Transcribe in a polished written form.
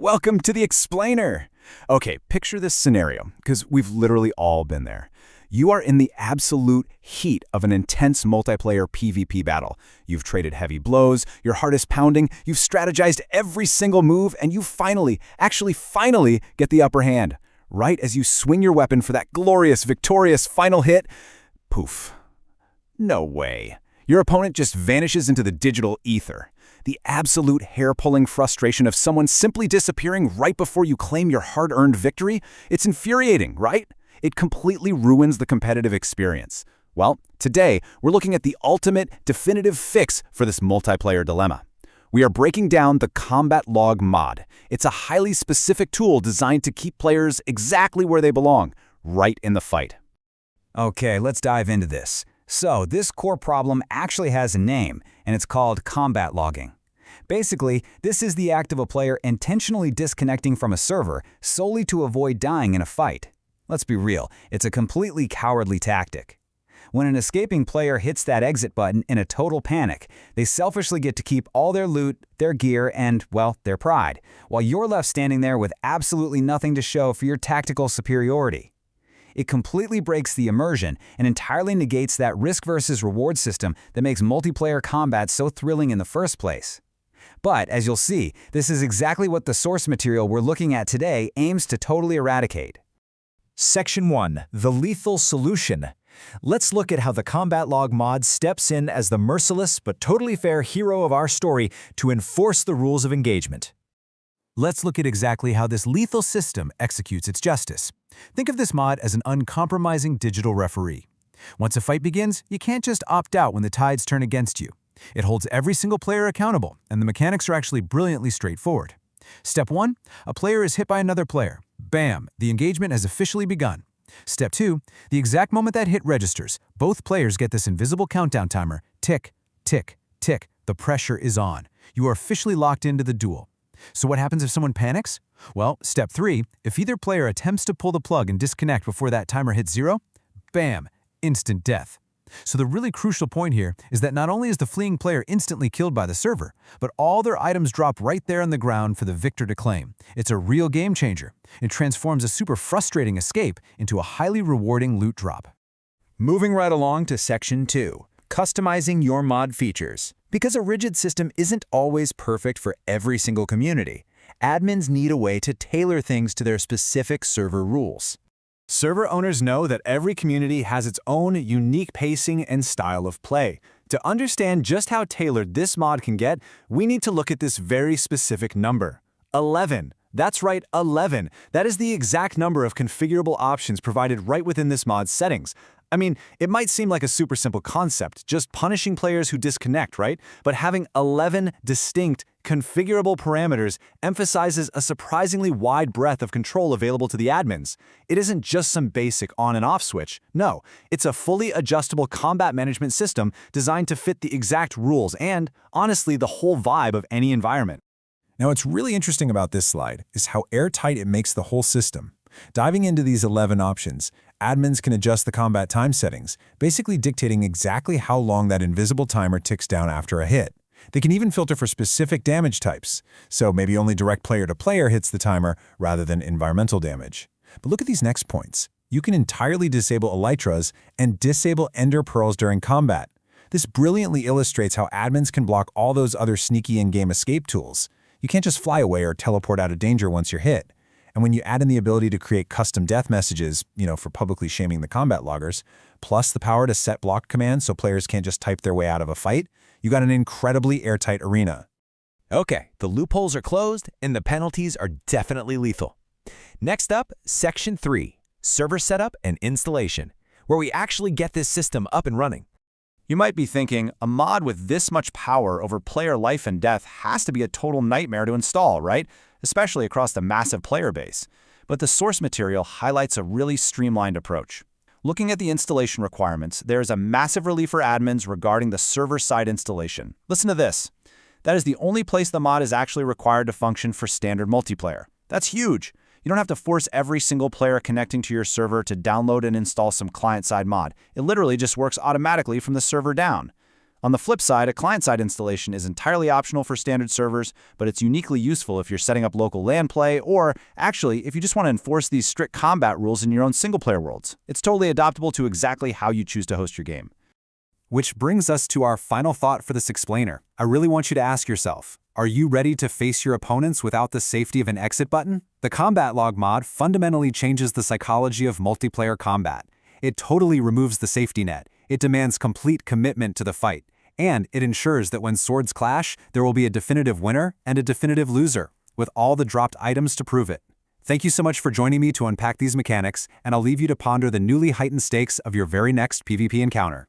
Welcome to the Explainer. Okay, picture this scenario, because we've literally all been there. You are in the absolute heat of an intense multiplayer PvP battle. You've traded heavy blows, your heart is pounding, you've strategized every single move, and you finally get the upper hand. Right as you swing your weapon for that glorious, victorious final hit, poof. No way. Your opponent just vanishes into the digital ether. The absolute hair-pulling frustration of someone simply disappearing right before you claim your hard-earned victory, it's infuriating, right? It completely ruins the competitive experience. Well, today, we're looking at the ultimate, definitive fix for this multiplayer dilemma. We are breaking down the Combatlog mod. It's a highly specific tool designed to keep players exactly where they belong, right in the fight. Okay, let's dive into this. So, this core problem actually has a name, and it's called combat logging. Basically, this is the act of a player intentionally disconnecting from a server solely to avoid dying in a fight. Let's be real, it's a completely cowardly tactic. When an escaping player hits that exit button in a total panic, they selfishly get to keep all their loot, their gear, and, well, their pride, while you're left standing there with absolutely nothing to show for your tactical superiority. It completely breaks the immersion and entirely negates that risk versus reward system that makes multiplayer combat so thrilling in the first place. But, as you'll see, this is exactly what the source material we're looking at today aims to totally eradicate. Section 1. The Lethal Solution. Let's look at how the Combatlog mod steps in as the merciless but totally fair hero of our story to enforce the rules of engagement. Let's look at exactly how this lethal system executes its justice. Think of this mod as an uncompromising digital referee. Once a fight begins, you can't just opt out when the tides turn against you. It holds every single player accountable, and the mechanics are actually brilliantly straightforward. Step 1. A player is hit by another player. Bam! The engagement has officially begun. Step 2. The exact moment that hit registers, both players get this invisible countdown timer. Tick, tick, tick. The pressure is on. You are officially locked into the duel. So what happens if someone panics? Well, step 3. If either player attempts to pull the plug and disconnect before that timer hits 0, bam! Instant death. So the really crucial point here is that not only is the fleeing player instantly killed by the server, but all their items drop right there on the ground for the victor to claim. It's a real game changer. It transforms a super frustrating escape into a highly rewarding loot drop. Moving right along to Section 2, customizing your mod features. Because a rigid system isn't always perfect for every single community, admins need a way to tailor things to their specific server rules. Server owners know that every community has its own unique pacing and style of play. To understand just how tailored this mod can get, we need to look at this very specific number. 11. That's right, 11. That is the exact number of configurable options provided right within this mod's settings. I mean, it might seem like a super simple concept, just punishing players who disconnect, right? But having 11 distinct, configurable parameters emphasizes a surprisingly wide breadth of control available to the admins. It isn't just some basic on and off switch. No, it's a fully adjustable combat management system designed to fit the exact rules and, honestly, the whole vibe of any environment. Now, what's really interesting about this slide is how airtight it makes the whole system. Diving into these 11 options, admins can adjust the combat time settings, basically dictating exactly how long that invisible timer ticks down after a hit. They can even filter for specific damage types, so maybe only direct player-to-player hits the timer rather than environmental damage. But look at these next points. You can entirely disable elytras and disable ender pearls during combat. This brilliantly illustrates how admins can block all those other sneaky in-game escape tools. You can't just fly away or teleport out of danger once you're hit. And when you add in the ability to create custom death messages, for publicly shaming the combat loggers, plus the power to set block commands so players can't just type their way out of a fight, you got an incredibly airtight arena. Okay, the loopholes are closed and the penalties are definitely lethal. Next up, Section 3, server setup and installation, where we actually get this system up and running. You might be thinking, a mod with this much power over player life and death has to be a total nightmare to install, right? Especially across the massive player base. But the source material highlights a really streamlined approach. Looking at the installation requirements, there is a massive relief for admins regarding the server-side installation. Listen to this. That is the only place the mod is actually required to function for standard multiplayer. That's huge. You don't have to force every single player connecting to your server to download and install some client-side mod. It literally just works automatically from the server down. On the flip side, a client-side installation is entirely optional for standard servers, but it's uniquely useful if you're setting up local LAN play, or actually, if you just want to enforce these strict combat rules in your own single-player worlds. It's totally adaptable to exactly how you choose to host your game. Which brings us to our final thought for this explainer. I really want you to ask yourself, are you ready to face your opponents without the safety of an exit button? The Combatlog mod fundamentally changes the psychology of multiplayer combat. It totally removes the safety net. It demands complete commitment to the fight. And it ensures that when swords clash, there will be a definitive winner and a definitive loser, with all the dropped items to prove it. Thank you so much for joining me to unpack these mechanics, and I'll leave you to ponder the newly heightened stakes of your very next PvP encounter.